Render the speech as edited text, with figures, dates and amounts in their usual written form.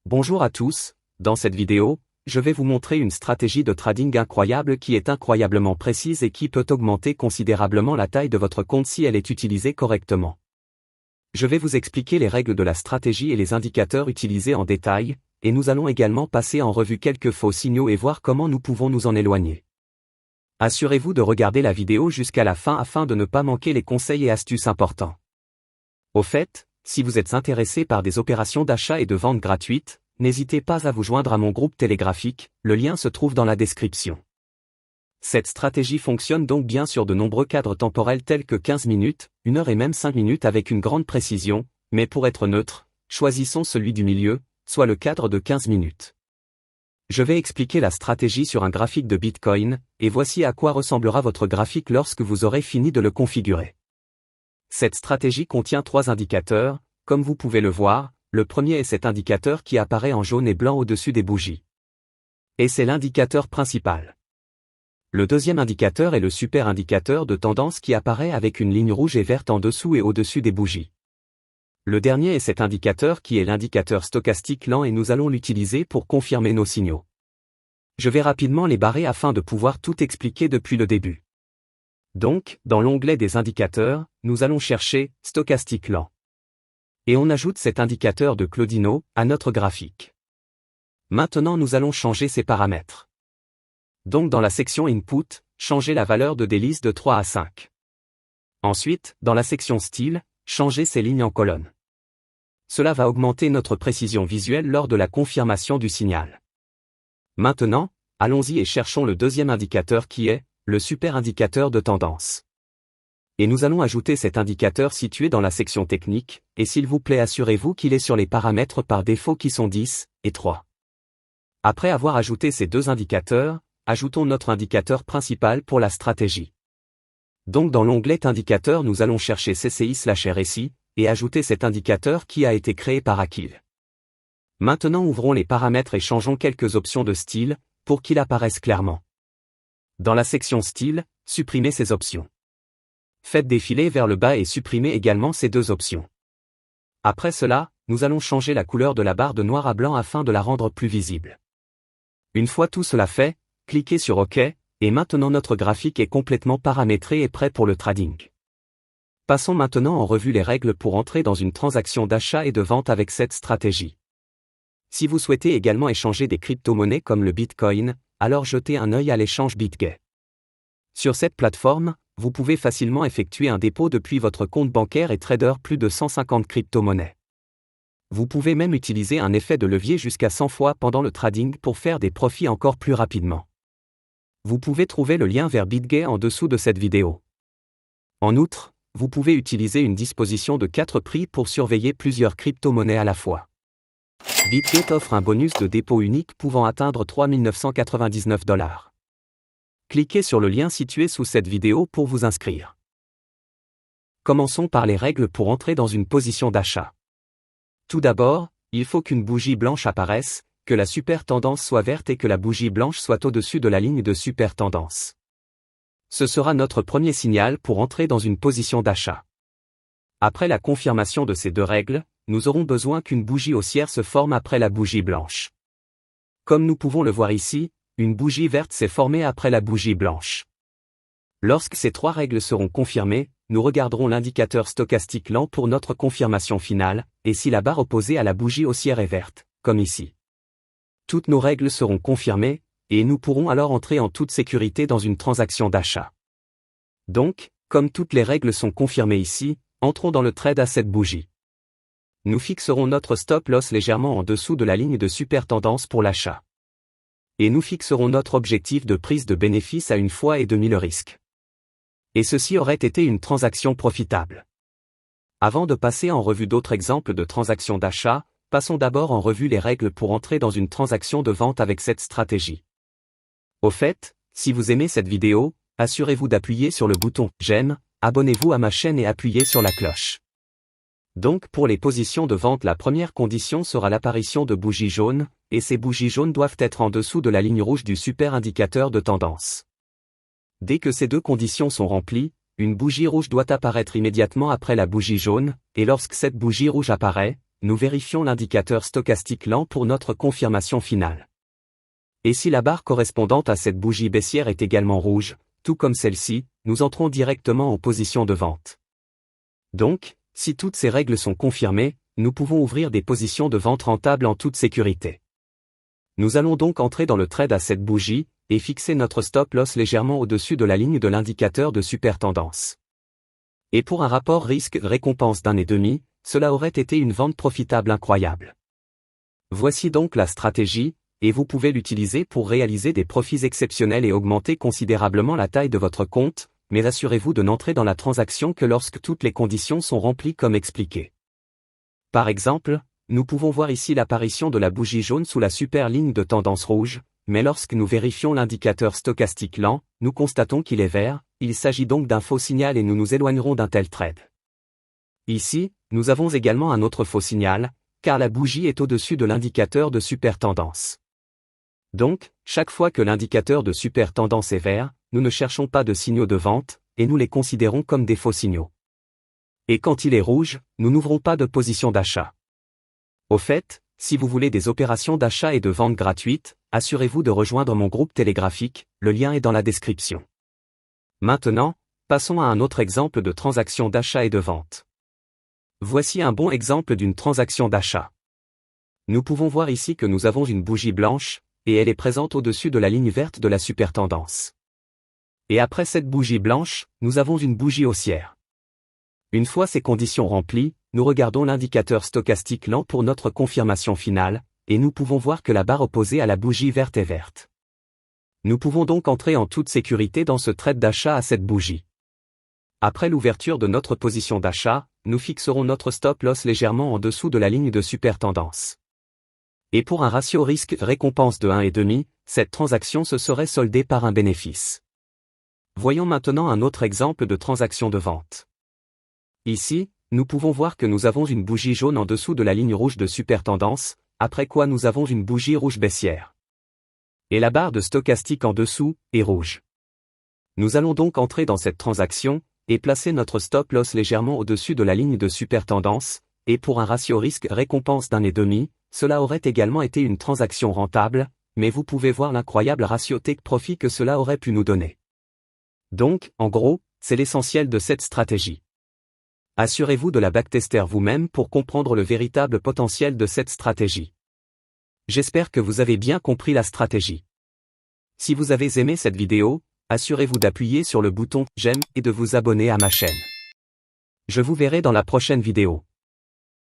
Bonjour à tous, dans cette vidéo, je vais vous montrer une stratégie de trading incroyable qui est incroyablement précise et qui peut augmenter considérablement la taille de votre compte si elle est utilisée correctement. Je vais vous expliquer les règles de la stratégie et les indicateurs utilisés en détail, et nous allons également passer en revue quelques faux signaux et voir comment nous pouvons nous en éloigner. Assurez-vous de regarder la vidéo jusqu'à la fin afin de ne pas manquer les conseils et astuces importants. Au fait, si vous êtes intéressé par des opérations d'achat et de vente gratuites, n'hésitez pas à vous joindre à mon groupe télégraphique, le lien se trouve dans la description. Cette stratégie fonctionne donc bien sur de nombreux cadres temporels tels que 15 minutes, 1 heure et même 5 minutes avec une grande précision, mais pour être neutre, choisissons celui du milieu, soit le cadre de 15 minutes. Je vais expliquer la stratégie sur un graphique de Bitcoin, et voici à quoi ressemblera votre graphique lorsque vous aurez fini de le configurer. Cette stratégie contient 3 indicateurs, comme vous pouvez le voir, le premier est cet indicateur qui apparaît en jaune et blanc au-dessus des bougies. Et c'est l'indicateur principal. Le deuxième indicateur est le super indicateur de tendance qui apparaît avec une ligne rouge et verte en dessous et au-dessus des bougies. Le dernier est cet indicateur qui est l'indicateur stochastique lent et nous allons l'utiliser pour confirmer nos signaux. Je vais rapidement les barrer afin de pouvoir tout expliquer depuis le début. Donc, dans l'onglet des indicateurs, nous allons chercher « Stochastique lent ». Et on ajoute cet indicateur de Claudino à notre graphique. Maintenant nous allons changer ces paramètres. Donc dans la section Input, changez la valeur de délice de 3 à 5. Ensuite, dans la section Style, changez ces lignes en colonne. Cela va augmenter notre précision visuelle lors de la confirmation du signal. Maintenant, allons-y et cherchons le deuxième indicateur qui est le super indicateur de tendance. Et nous allons ajouter cet indicateur situé dans la section technique, et s'il vous plaît assurez-vous qu'il est sur les paramètres par défaut qui sont 10 et 3. Après avoir ajouté ces deux indicateurs, ajoutons notre indicateur principal pour la stratégie. Donc dans l'onglet indicateur nous allons chercher CCI/RSI, et ajouter cet indicateur qui a été créé par Akil. Maintenant ouvrons les paramètres et changeons quelques options de style, pour qu'ils apparaissent clairement. Dans la section style, supprimez ces options. Faites défiler vers le bas et supprimez également ces deux options. Après cela, nous allons changer la couleur de la barre de noir à blanc afin de la rendre plus visible. Une fois tout cela fait, cliquez sur OK, et maintenant notre graphique est complètement paramétré et prêt pour le trading. Passons maintenant en revue les règles pour entrer dans une transaction d'achat et de vente avec cette stratégie. Si vous souhaitez également échanger des crypto-monnaies comme le Bitcoin, alors jetez un œil à l'échange BitGet. Sur cette plateforme, vous pouvez facilement effectuer un dépôt depuis votre compte bancaire et trader plus de 150 crypto-monnaies. Vous pouvez même utiliser un effet de levier jusqu'à 100 fois pendant le trading pour faire des profits encore plus rapidement. Vous pouvez trouver le lien vers BitGet en dessous de cette vidéo. En outre, vous pouvez utiliser une disposition de 4 prix pour surveiller plusieurs crypto-monnaies à la fois. BitGet offre un bonus de dépôt unique pouvant atteindre 3 999 $. Cliquez sur le lien situé sous cette vidéo pour vous inscrire. Commençons par les règles pour entrer dans une position d'achat. Tout d'abord, il faut qu'une bougie blanche apparaisse, que la super tendance soit verte et que la bougie blanche soit au-dessus de la ligne de super tendance. Ce sera notre premier signal pour entrer dans une position d'achat. Après la confirmation de ces deux règles, nous aurons besoin qu'une bougie haussière se forme après la bougie blanche. Comme nous pouvons le voir ici, une bougie verte s'est formée après la bougie blanche. Lorsque ces trois règles seront confirmées, nous regarderons l'indicateur stochastique lent pour notre confirmation finale, et si la barre opposée à la bougie haussière est verte, comme ici. Toutes nos règles seront confirmées, et nous pourrons alors entrer en toute sécurité dans une transaction d'achat. Donc, comme toutes les règles sont confirmées ici, entrons dans le trade à cette bougie. Nous fixerons notre stop loss légèrement en dessous de la ligne de super tendance pour l'achat. Et nous fixerons notre objectif de prise de bénéfice à 1,5 fois le risque. Et ceci aurait été une transaction profitable. Avant de passer en revue d'autres exemples de transactions d'achat, passons d'abord en revue les règles pour entrer dans une transaction de vente avec cette stratégie. Au fait, si vous aimez cette vidéo, assurez-vous d'appuyer sur le bouton « J'aime », abonnez-vous à ma chaîne et appuyez sur la cloche. Donc pour les positions de vente la première condition sera l'apparition de bougies jaunes, et ces bougies jaunes doivent être en dessous de la ligne rouge du super indicateur de tendance. Dès que ces deux conditions sont remplies, une bougie rouge doit apparaître immédiatement après la bougie jaune, et lorsque cette bougie rouge apparaît, nous vérifions l'indicateur stochastique lent pour notre confirmation finale. Et si la barre correspondante à cette bougie baissière est également rouge, tout comme celle-ci, nous entrons directement en position de vente. Donc, si toutes ces règles sont confirmées, nous pouvons ouvrir des positions de vente rentables en toute sécurité. Nous allons donc entrer dans le trade à cette bougie, et fixer notre stop loss légèrement au-dessus de la ligne de l'indicateur de super tendance. Et pour un rapport risque-récompense d'1,5, cela aurait été une vente profitable incroyable. Voici donc la stratégie, et vous pouvez l'utiliser pour réaliser des profits exceptionnels et augmenter considérablement la taille de votre compte, mais assurez-vous de n'entrer dans la transaction que lorsque toutes les conditions sont remplies comme expliqué. Par exemple, nous pouvons voir ici l'apparition de la bougie jaune sous la super ligne de tendance rouge, mais lorsque nous vérifions l'indicateur stochastique lent, nous constatons qu'il est vert, il s'agit donc d'un faux signal et nous nous éloignerons d'un tel trade. Ici, nous avons également un autre faux signal, car la bougie est au-dessus de l'indicateur de super tendance. Donc, chaque fois que l'indicateur de super tendance est vert, nous ne cherchons pas de signaux de vente, et nous les considérons comme des faux signaux. Et quand il est rouge, nous n'ouvrons pas de position d'achat. Au fait, si vous voulez des opérations d'achat et de vente gratuites, assurez-vous de rejoindre mon groupe télégraphique, le lien est dans la description. Maintenant, passons à un autre exemple de transaction d'achat et de vente. Voici un bon exemple d'une transaction d'achat. Nous pouvons voir ici que nous avons une bougie blanche, et elle est présente au-dessus de la ligne verte de la super tendance. Et après cette bougie blanche, nous avons une bougie haussière. Une fois ces conditions remplies, nous regardons l'indicateur stochastique lent pour notre confirmation finale, et nous pouvons voir que la barre opposée à la bougie verte est verte. Nous pouvons donc entrer en toute sécurité dans ce trade d'achat à cette bougie. Après l'ouverture de notre position d'achat, nous fixerons notre stop loss légèrement en dessous de la ligne de super tendance. Et pour un ratio risque-récompense de 1,5, cette transaction se serait soldée par un bénéfice. Voyons maintenant un autre exemple de transaction de vente. Ici, nous pouvons voir que nous avons une bougie jaune en dessous de la ligne rouge de super tendance, après quoi nous avons une bougie rouge baissière. Et la barre de stochastique en dessous est rouge. Nous allons donc entrer dans cette transaction, et placer notre stop loss légèrement au-dessus de la ligne de super tendance, et pour un ratio risque-récompense d'1,5, cela aurait également été une transaction rentable, mais vous pouvez voir l'incroyable ratio take-profit que cela aurait pu nous donner. Donc, en gros, c'est l'essentiel de cette stratégie. Assurez-vous de la backtester vous-même pour comprendre le véritable potentiel de cette stratégie. J'espère que vous avez bien compris la stratégie. Si vous avez aimé cette vidéo, assurez-vous d'appuyer sur le bouton « J'aime » et de vous abonner à ma chaîne. Je vous verrai dans la prochaine vidéo.